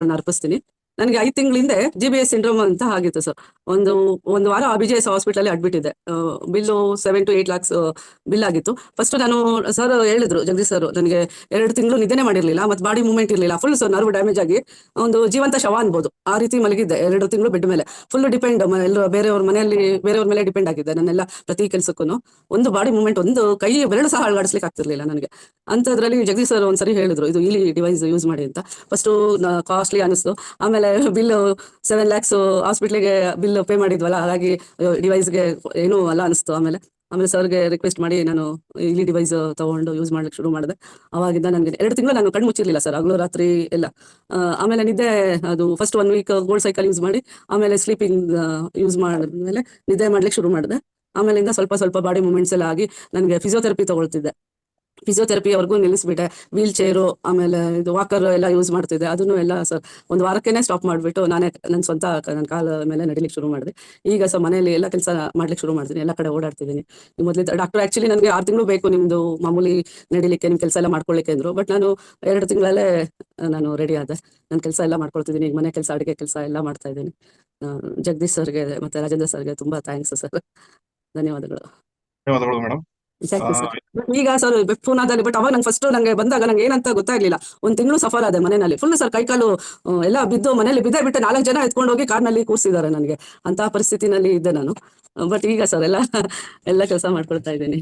ಅರ್ಪಿಸ್ತೀನಿ. ನನಗೆ 5 ತಿಂಗಳ ಹಿಂದೆ GBS ಸಿಂಡ್ರೋಮ್ ಅಂತ ಆಗಿತ್ತು ಸರ್. ಒಂದು ವಾರ BJS ಹಾಸ್ಪಿಟಲ್ ಅಡ್ಮಿಟ್ ಇದ್ದೆ. ಬಿಲ್ಲು 7 to 8 lakhs ಬಿಲ್ ಆಗಿತ್ತು. ಫಸ್ಟ್ ನಾನು ಸರ್ ಹೇಳಿದ್ರು, ಜಗದೀಶ್ ಸರ್, ನನಗೆ 2 ತಿಂಗಳು ನಿದ್ದೆನೆ ಮಾಡಿರ್ಲಿಲ್ಲ, ಮತ್ತೆ ಬಾಡಿ ಮೂವ್ಮೆಂಟ್ ಇರಲಿಲ್ಲ, ಫುಲ್ ನರ್ವ್ ಡ್ಯಾಮೇಜ್ ಆಗಿ ಒಂದು ಜೀವಂತ ಶವ ಅನ್ಬೋದು ಆ ರೀತಿ ಮಲಗಿದ್ದೆ 2 ತಿಂಗಳು ಬೆಡ್ ಮೇಲೆ. ಫುಲ್ ಡಿಪೆಂಡ್ ಎಲ್ಲ ಬೇರೆಯವ್ರ ಮೇಲೆ ಡಿಪೆಂಡ್ ಆಗಿದ್ದೆ ನಾನೆಲ್ಲ ಪ್ರತಿ ಕೆಲಸಕ್ಕೂ. ಒಂದು ಬಾಡಿ ಮೂವ್ಮೆಂಟ್, ಒಂದು ಕೈ ಬೆರಳು ಸಹ ಅಳಗಾಡಿಸ್ಲಿಕ್ಕೆ ಆಗ್ತಿರ್ಲಿಲ್ಲ ನನಗೆ. ಅಂಥದ್ರಲ್ಲಿ ಜಗದೀಶ್ ಸರ್ ಒಂದ್ಸರಿ ಹೇಳಿದ್ರು, ಇದು ಇಲಿ ಡಿವೈಸ್ ಯೂಸ್ ಮಾಡಿ ಅಂತ. ಫಸ್ಟು ಕಾಸ್ಟ್ಲಿ ಅನಿಸ್ತು, ಆಮೇಲೆ ಬಿಲ್ 7 lakhs ಹಾಸ್ಪಿಟ್ಲಿಗೆ ಬಿಲ್ ಪೇ ಮಾಡಿದ್ವಲ್ಲ, ಹಾಗಾಗಿ ಡಿವೈಸ್ಗೆ ಏನೂ ಅಲ್ಲ ಅನಿಸ್ತು. ಆಮೇಲೆ ಸರ್ಗೆ ರಿಕ್ವೆಸ್ಟ್ ಮಾಡಿ ನಾನು ಇಲ್ಲಿ ಡಿವೈಸ್ ತಗೊಂಡು ಯೂಸ್ ಮಾಡ್ಲಿಕ್ಕೆ ಶುರು ಮಾಡಿದೆ. ಅವಾಗಿಂದ ನನಗೆ 2 ತಿಂಗಳು ನಾನು ಕಣ್ಣು ಮುಚ್ಚಿರ್ಲಿಲ್ಲ ಸರ್, ಹಗಲು ರಾತ್ರಿ ಎಲ್ಲ. ಆಮೇಲೆ ನಿದ್ದೆ, ಅದು first 1 week gold cycle use ಮಾಡಿ, ಆಮೇಲೆ ಸ್ಲೀಪಿಂಗ್ ಯೂಸ್ ಮಾಡಿದ್ಮೇಲೆ ನಿದ್ದೆ ಮಾಡ್ಲಿಕ್ಕೆ ಶುರು ಮಾಡಿದೆ. ಆಮೇಲಿಂದ ಸ್ವಲ್ಪ ಬಾಡಿ ಮೂವ್ಮೆಂಟ್ಸ್ ಎಲ್ಲ ಆಗಿ ನನಗೆ ಫಿಸಿಯೋಥೆರಪಿ ತಗೊಳ್ತಿದ್ದೆ. ಫಿಸಿಯೋಥೆರಪಿವರೆಗೂ ನಿಲ್ಲಿಸ್ಬಿಟ್ಟೆ. ವೀಲ್ ಚೇರು, ಆಮೇಲೆ ಇದು ವಾಕರ್ ಎಲ್ಲ ಯೂಸ್ ಮಾಡ್ತಿದ್ದೆ. ಅದನ್ನು ಎಲ್ಲ ಸರ್ ಒಂದು ವಾರಕ್ಕೇನೆ ಸ್ಟಾಪ್ ಮಾಡಿಬಿಟ್ಟು ನಾನೇ ನನ್ನ ಸ್ವಂತ ನನ್ನ ಕಾಲ ಮೇಲೆ ನಡಿಲಿಕ್ಕೆ ಶುರು ಮಾಡಿದೆ. ಈಗ ಸರ್ ಮನೆಯಲ್ಲಿ ಎಲ್ಲ ಕೆಲಸ ಮಾಡ್ಲಿಕ್ಕೆ ಶುರು ಮಾಡ್ತೀನಿ, ಎಲ್ಲ ಕಡೆ ಓಡಾಡ್ತಿದ್ದೀನಿ. ಮೊದಲಿಂದ ಡಾಕ್ಟರ್ ಆಕ್ಚುಲಿ ನನಗೆ 6 ತಿಂಗಳು ಬೇಕು ನಿಮ್ದು ಮಾಮೂಲಿ ನಡಿಲಿಕ್ಕೆ, ನಿಮ್ಮ ಕೆಲಸ ಎಲ್ಲ ಮಾಡ್ಕೊಳ್ಳಿಕ್ಕೆ ಅಂದ್ರು. ಬಟ್ ನಾನು 2 ತಿಂಗಳಲ್ಲೇ ನಾನು ರೆಡಿ ಆದೆ. ನನ್ನ ಕೆಲಸ ಎಲ್ಲ ಮಾಡ್ಕೊಳ್ತಿದ್ದೀನಿ. ಈಗ ಮನೆ ಕೆಲಸ, ಅಡುಗೆ ಕೆಲಸ ಎಲ್ಲ ಮಾಡ್ತಾ ಇದ್ದೀನಿ. ಜಗದೀಶ್ ಸರ್ಗೆ ಮತ್ತೆ ರಾಜೇಂದ್ರ ಸರ್ಗೆ ತುಂಬಾ ಥ್ಯಾಂಕ್ಸ್ ಸರ್, ಧನ್ಯವಾದಗಳು. ಧನ್ಯವಾದಗಳು ಮೇಡಮ್. Thank you sir. ಈಗ ಸರ್ ಪೂನಾದಲ್ಲಿ, ಬಟ್ ಅವಾಗ ನಂಗೆ ಫಸ್ಟ್ ನಂಗೆ ಬಂದಾಗ ನಂಗೆ ಏನಂತ ಗೊತ್ತಾಗ್ಲಿಲ್ಲ. 1 ತಿಂಗಳು ಸಫರ್ ಆದೆ ಮನೆಯಲ್ಲಿ, ಫುಲ್ ಸರ್ ಕೈಕಾಲು ಎಲ್ಲ ಬಿದ್ದು, ಮನೇಲಿ ಬಿದ್ದೆ ಬಿಟ್ಟು 4 ಜನ ಎತ್ಕೊಂಡು ಹೋಗಿ ಕಾರ್ನಲ್ಲಿ ಕೂರಿಸಿದ್ದಾರೆ ನನಗೆ. ಅಂತಹ ಪರಿಸ್ಥಿತಿನಲ್ಲಿ ಇದ್ದೆ ನಾನು. ಬಟ್ ಈಗ ಸರ್ ಎಲ್ಲ ಕೆಲಸ ಮಾಡ್ಕೊಳ್ತಾ ಇದ್ದೀನಿ.